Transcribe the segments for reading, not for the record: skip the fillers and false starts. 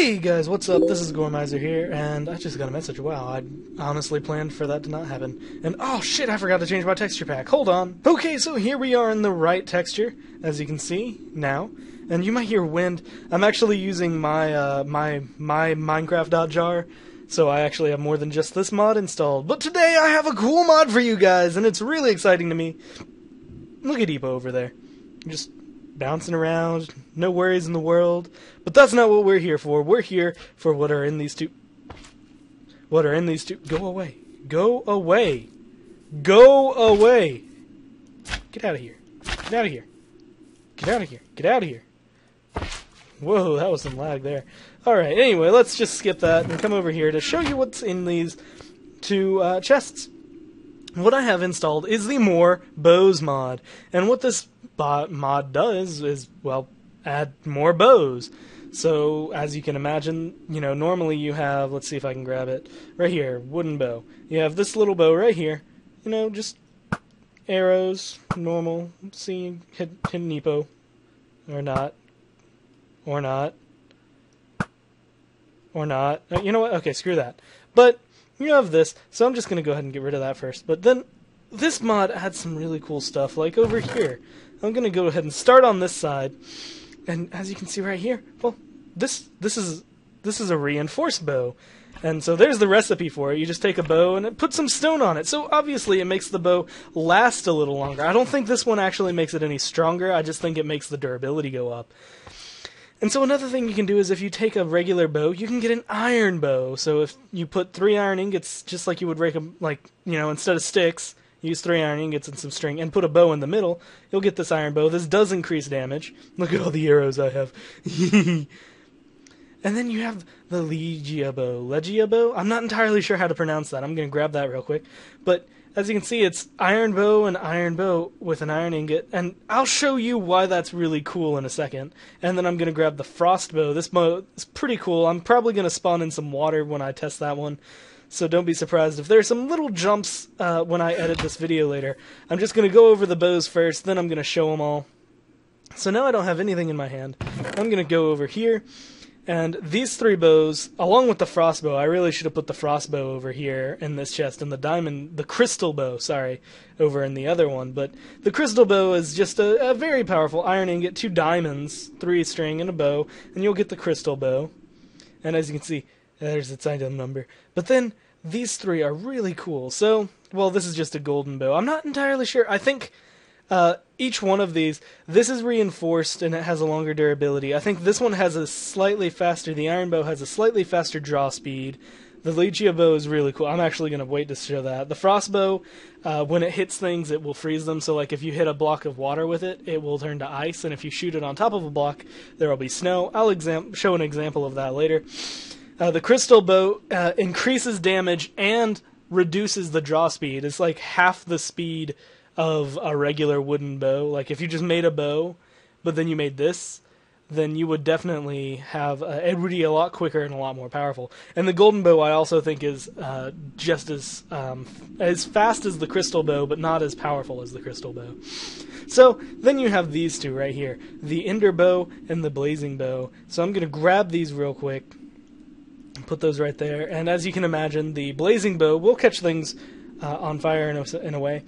Hey guys, what's up? This is GoreMiser here, and I just got a message. Wow, I honestly planned for that to not happen. And oh shit, I forgot to change my texture pack. Hold on. Okay, so here we are in the right texture, as you can see now. And you might hear wind. I'm actually using my my Minecraft.jar, so I actually have more than just this mod installed. But today I have a cool mod for you guys, and it's really exciting to me. Look at Epo over there. Just bouncing around, no worries in the world. But that's not what we're here for. We're here for what are in these two. What are in these two? Go away. Go away. Go away. Get out of here. Get out of here. Get out of here. Get out of here. Whoa, that was some lag there. Alright, anyway, let's just skip that and come over here to show you what's in these two chests. What I have installed is the More Bows mod. And what this mod does is, well, add more bows. So, as you can imagine, you know, normally you have, let's see if I can grab it, right here, wooden bow. You have this little bow right here, you know, just arrows, normal, see, hit Nepo, or not, or not, or not. You know what, okay, screw that. But, you have this, so I'm just going to go ahead and get rid of that first. But then, this mod adds some really cool stuff, like over here. I'm going to go ahead and start on this side. And as you can see right here, well, this is a reinforced bow. And so there's the recipe for it. You just take a bow and put some stone on it. So obviously it makes the bow last a little longer. I don't think this one actually makes it any stronger. I just think it makes the durability go up. And so another thing you can do is if you take a regular bow, you can get an iron bow. So if you put 3 iron ingots, just like you would rake them, like, you know, instead of sticks, use 3 iron ingots and some string, and put a bow in the middle, you'll get this iron bow. This does increase damage. Look at all the arrows I have. And then you have the Legia bow. Legia bow? I'm not entirely sure how to pronounce that. I'm going to grab that real quick. But as you can see, it's iron bow and iron bow with an iron ingot. And I'll show you why that's really cool in a second. And then I'm going to grab the frost bow. This bow is pretty cool. I'm probably going to spawn in some water when I test that one. So don't be surprised if there's some little jumps when I edit this video later. I'm just going to go over the bows first, then I'm going to show them all. So now I don't have anything in my hand. I'm going to go over here, and these 3 bows, along with the frost bow, I really should have put the frost bow over here in this chest, and the crystal bow, sorry, over in the other one. But the crystal bow is just a very powerful iron ingot, 2 diamonds, 3 string, and a bow, and you'll get the crystal bow. And as you can see, there's its item number. But then, these 3 are really cool. So, well, this is just a golden bow. I'm not entirely sure. I think each one of these, this is reinforced and it has a longer durability. I think this one has a slightly faster, the iron bow has a slightly faster draw speed. The Legia bow is really cool. I'm actually going to wait to show that. The frost bow, when it hits things, it will freeze them. So, like, if you hit a block of water with it, it will turn to ice. And if you shoot it on top of a block, there will be snow. I'll show an example of that later. The crystal bow increases damage and reduces the draw speed. It's like half the speed of a regular wooden bow. Like if you just made a bow, but then you made this, then you would definitely have it would be a lot quicker and a lot more powerful. And the golden bow I also think is just as fast as the crystal bow, but not as powerful as the crystal bow. So then you have these 2 right here, the ender bow and the blazing bow. So I'm going to grab these real quick. Put those right there, and as you can imagine, the blazing bow will catch things on fire in a way,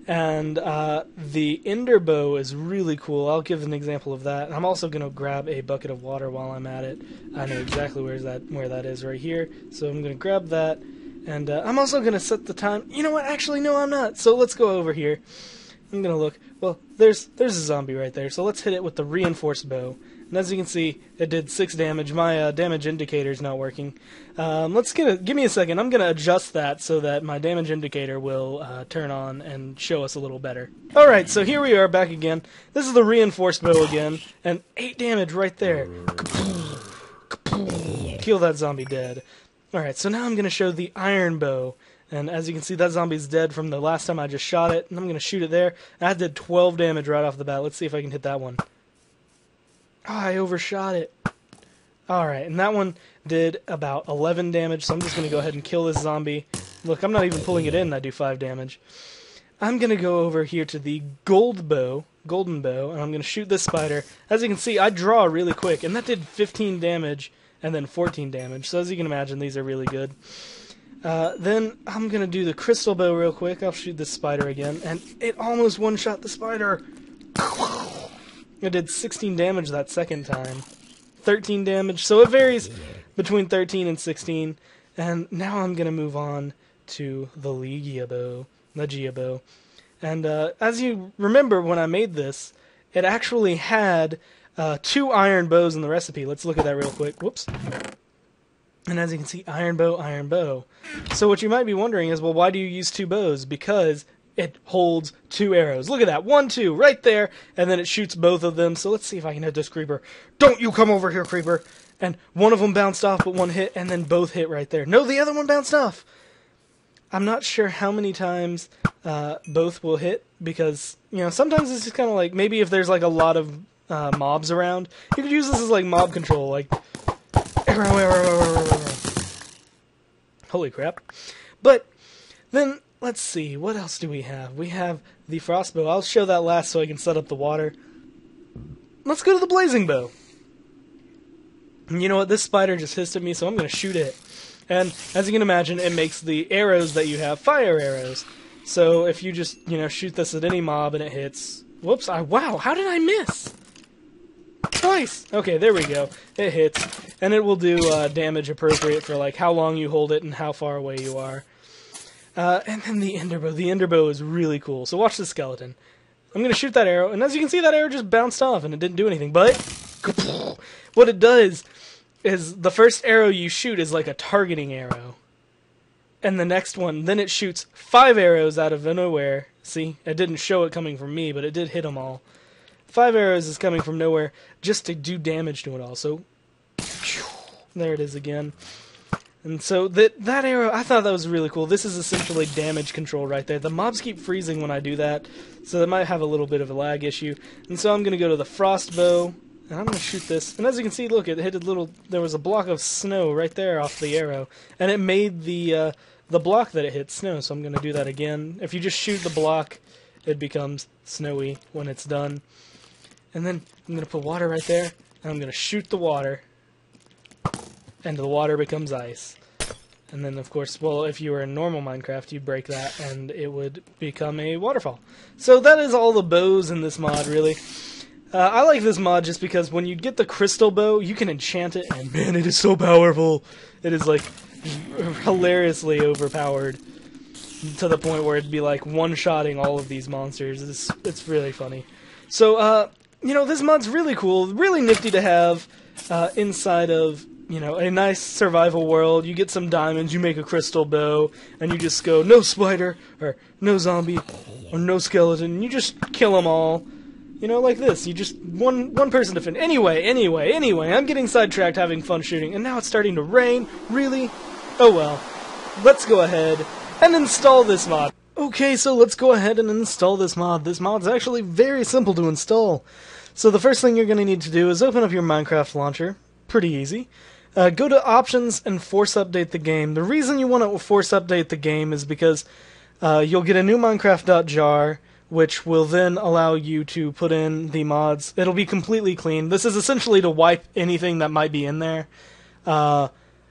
and the ender bow is really cool. I'll give an example of that. I'm also going to grab a bucket of water while I'm at it. I know exactly where that is right here, so I'm going to grab that, and I'm also going to set the time. You know what? Actually, no, I'm not. So let's go over here. I'm going to look. Well, there's a zombie right there, so let's hit it with the reinforced bow. And as you can see, it did 6 damage. My damage indicator's not working. Give me a second. I'm going to adjust that so that my damage indicator will turn on and show us a little better. Alright, so here we are back again. This is the reinforced bow again. And 8 damage right there. Kill that zombie dead. Alright, so now I'm going to show the iron bow. And as you can see, that zombie's dead from the last time I just shot it. And I'm going to shoot it there. That did 12 damage right off the bat. Let's see if I can hit that one. Oh, I overshot it. Alright, and that one did about 11 damage, so I'm just going to go ahead and kill this zombie. Look, I'm not even pulling it in, and I do 5 damage. I'm going to go over here to the golden bow, and I'm going to shoot this spider. As you can see, I draw really quick, and that did 15 damage and then 14 damage. So as you can imagine, these are really good. Then I'm going to do the crystal bow real quick. I'll shoot this spider again, and it almost one-shot the spider. It did 16 damage that second time. 13 damage, so it varies between 13 and 16. And now I'm going to move on to the Legia bow. And as you remember when I made this, it actually had 2 iron bows in the recipe. Let's look at that real quick. Whoops. And as you can see, iron bow, iron bow. So what you might be wondering is, well, why do you use 2 bows? Because it holds 2 arrows. Look at that. 1, 2, right there. And then it shoots both of them. So let's see if I can hit this creeper. Don't you come over here, creeper. And one of them bounced off, but one hit, and then both hit right there. No, the other one bounced off. I'm not sure how many times both will hit, because, you know, sometimes it's just kind of like, maybe if there's like a lot of mobs around, you could use this as like mob control, like arrow. Holy crap. But then let's see, what else do we have? We have the frost bow. I'll show that last so I can set up the water. Let's go to the blazing bow. And you know what, this spider just hissed at me, so I'm going to shoot it. And as you can imagine, it makes the arrows that you have fire arrows. So if you just, you know, shoot this at any mob and it hits... Whoops, wow, how did I miss? Twice! Okay, there we go. It hits. And it will do damage appropriate for, like, how long you hold it and how far away you are. And then the ender bow. The ender bow is really cool. So watch the skeleton. I'm going to shoot that arrow, and as you can see, that arrow just bounced off, and it didn't do anything. But what it does is the first arrow you shoot is like a targeting arrow. And the next one, then it shoots 5 arrows out of nowhere. See, it didn't show it coming from me, but it did hit them all. 5 arrows is coming from nowhere just to do damage to it all. So, there it is again. And so that arrow, I thought that was really cool. This is essentially damage control right there. The mobs keep freezing when I do that, so they might have a little bit of a lag issue. And so I'm going to go to the frost bow, and I'm going to shoot this. And as you can see, look, it hit a little, there was a block of snow right there off the arrow. And it made the block that it hit snow, so I'm going to do that again. If you just shoot the block, it becomes snowy when it's done. And then I'm going to put water right there, and I'm going to shoot the water. And the water becomes ice. And then, of course, well, if you were in normal Minecraft, you'd break that, and it would become a waterfall. So that is all the bows in this mod, really. I like this mod just because when you get the crystal bow, you can enchant it, and man, it is so powerful. It is, like, hilariously overpowered to the point where it'd be, like, one-shotting all of these monsters. It's really funny. So, you know, this mod's really cool, really nifty to have inside of... You know, a nice survival world. You get some diamonds, you make a crystal bow, and you just go, no spider, or no zombie, or no skeleton, and you just kill them all. You know, like this. You just, one person to finish. Anyway, I'm getting sidetracked having fun shooting, and now it's starting to rain. Really? Oh well. Let's go ahead and install this mod. Okay, so let's go ahead and install this mod. This mod's actually very simple to install. So the first thing you're going to need to do is open up your Minecraft launcher. Pretty easy. Go to Options and Force Update the game. The reason you want to Force Update the game is because you'll get a new Minecraft.jar, which will then allow you to put in the mods. It'll be completely clean. This is essentially to wipe anything that might be in there.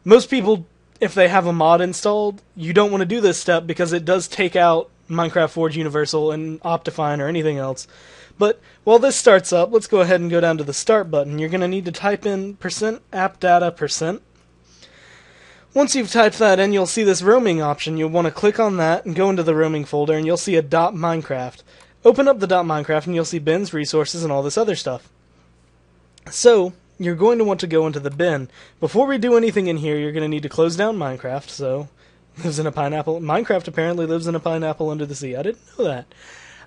Most people, if they have a mod installed, you don't want to do this step because it does take out Minecraft Forge Universal and Optifine or anything else. But while this starts up, let's go ahead and go down to the Start button. You're going to need to type in %appdata%. Once you've typed that in, you'll see this roaming option. You'll want to click on that and go into the roaming folder, and you'll see a .minecraft. Open up the .minecraft, and you'll see bins, resources, and all this other stuff. So, you're going to want to go into the bin. Before we do anything in here, you're going to need to close down Minecraft. So, lives in a pineapple. Minecraft apparently lives in a pineapple under the sea. I didn't know that.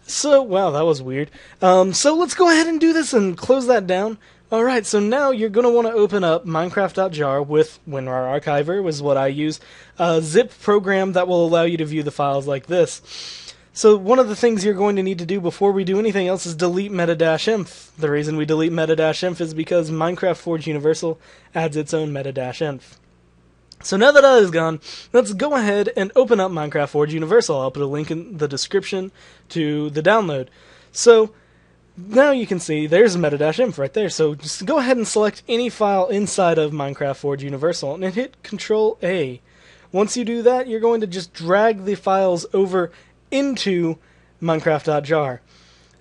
So, wow, that was weird. So let's go ahead and do this and close that down. Alright, so now you're going to want to open up Minecraft.jar with WinRAR Archiver, was what I use. A zip program that will allow you to view the files like this. So one of the things you're going to need to do before we do anything else is delete meta-inf. The reason we delete meta-inf is because Minecraft Forge Universal adds its own meta-inf. So now that that is gone, let's go ahead and open up Minecraft Forge Universal. I'll put a link in the description to the download. So, now you can see there's meta-inf right there. So just go ahead and select any file inside of Minecraft Forge Universal and hit Control A. Once you do that, you're going to just drag the files over into Minecraft.jar.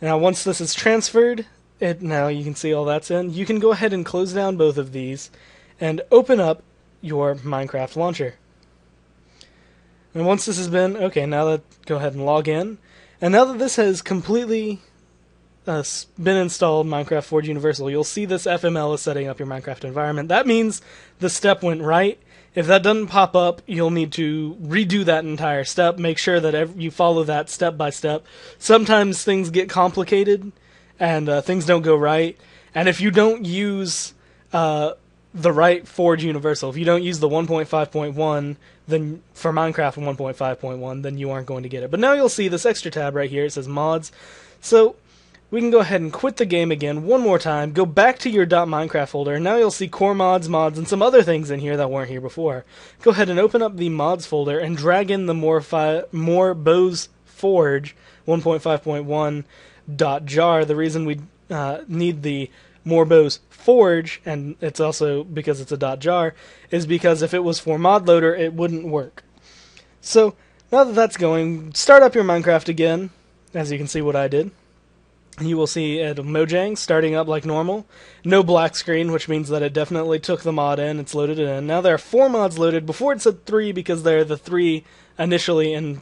Now once this is transferred, now you can see all that's in, you can go ahead and close down both of these and open up your Minecraft launcher. And once this has been, okay, now go ahead and log in. And now that this has completely been installed, Minecraft Forge Universal, you'll see this FML is setting up your Minecraft environment. That means the step went right. If that doesn't pop up, you'll need to redo that entire step. Make sure that you follow that step by step. Sometimes things get complicated and things don't go right. And if you don't use the right Forge Universal, if you don't use the 1.5.1, then for Minecraft 1.5.1, then you aren't going to get it. But now you'll see this extra tab right here. It says mods. So we can go ahead and quit the game again one more time, go back to your .minecraft folder, and now you'll see core mods, and some other things in here that weren't here before. Go ahead and open up the mods folder and drag in the more bows forge 1.5.1 .jar. The reason we need the more bows forge, and it's also because it's a .jar, is because if it was for mod loader, it wouldn't work. So now that that's going, start up your Minecraft again, as you can see what I did. You will see at Mojang starting up like normal. No black screen, which means that it definitely took the mod in. It's loaded it in. Now there are 4 mods loaded. Before it said 3 because they're the 3 initially in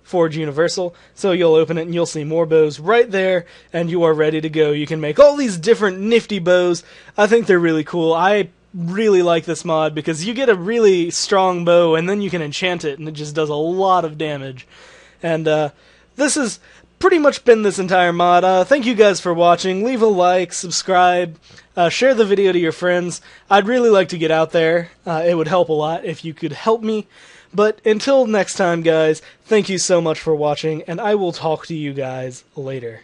Forge Universal. So you'll open it and you'll see more bows right there, and you are ready to go. You can make all these different nifty bows. I think they're really cool. I really like this mod because you get a really strong bow and then you can enchant it and it just does a lot of damage. And this has pretty much been this entire mod. Thank you guys for watching. Leave a like, subscribe, share the video to your friends. I'd really like to get out there. It would help a lot if you could help me. But until next time, guys, thank you so much for watching, and I will talk to you guys later.